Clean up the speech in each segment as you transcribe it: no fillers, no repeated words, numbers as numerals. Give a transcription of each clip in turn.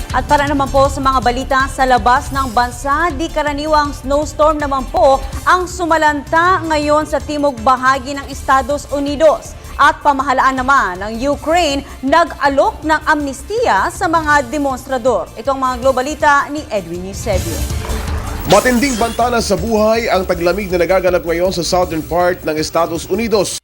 At para naman po sa mga balita sa labas ng bansa, di karaniwang snowstorm naman po ang sumalanta ngayon sa timog bahagi ng Estados Unidos. At pamahalaan naman ng Ukraine nag-alok ng amnestiya sa mga demonstrador. Ito ang mga globalita ni Edwin Eusebio. Matinding bantana sa buhay ang taglamig na nagaganap ngayon sa southern part ng Estados Unidos.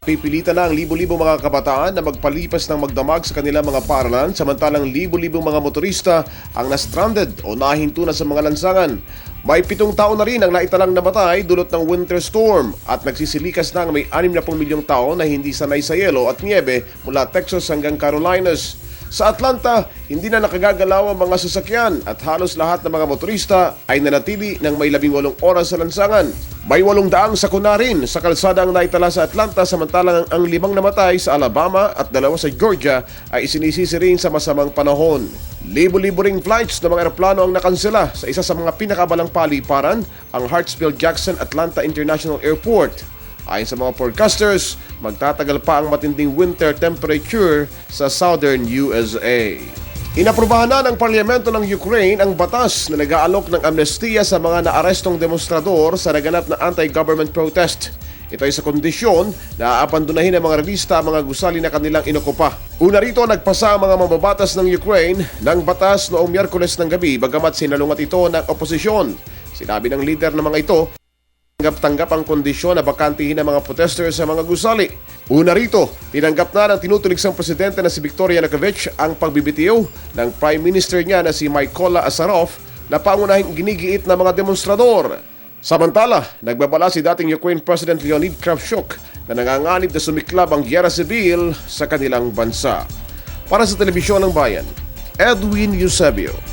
Pipilitan na ang libo-libong mga kabataan na magpalipas ng magdamag sa kanilang mga paaralan samantalang libo-libong mga motorista ang na-stranded o nahinto na sa mga lansangan. May 7 taon na rin ang naitalang namatay dulot ng winter storm at nagsisilikas na ang may 60 milyong tao na hindi sanay sa yelo at niebe mula Texas hanggang Carolinas. Sa Atlanta, hindi na nakagagalaw ang mga sasakyan at halos lahat ng mga motorista ay nanatili ng may 18 oras sa lansangan. May 800 sakuna rin sa kalsada ang naitala sa Atlanta samantalang ang 5 namatay sa Alabama at 2 sa Georgia ay isinisisi rin sa masamang panahon. Libo-libo ring flights ng mga eroplano ang nakansela sa isa sa mga pinakabalang paliparan, ang Hartsfield-Jackson Atlanta International Airport. Ayon sa mga forecasters, magtatagal pa ang matinding winter temperature sa southern USA. Inaprubahan na ng Parlamento ng Ukraine ang batas na nag-aalok ng amnestiya sa mga naarestong demonstrador sa naganap na anti-government protest. Ito ay sa kondisyon na aabandonahin ng mga revista ang mga gusali na kanilang inokupa. Una rito, nagpasa ang mga mambabatas ng Ukraine ng batas noong Miyerkules ng gabi bagamat sinalungat ito ng oposisyon. Sinabi ng leader ng mga ito, tanggap ang kondisyon na bakantihin ng mga protesters sa mga gusali. Una rito, tinanggap na ng tinutuligsang presidente na si Viktoria Yanukovych ang pagbibitiw ng Prime Minister niya na si Mykola Azarov na pangunahing ginigiit ng mga demonstrador. Samantala, nagbabala si dating Ukraine President Leonid Kravchuk na nanganganib na sumiklab ang giyera sibil sa kanilang bansa. Para sa Telebisyon ng Bayan, Edwin Eusebio.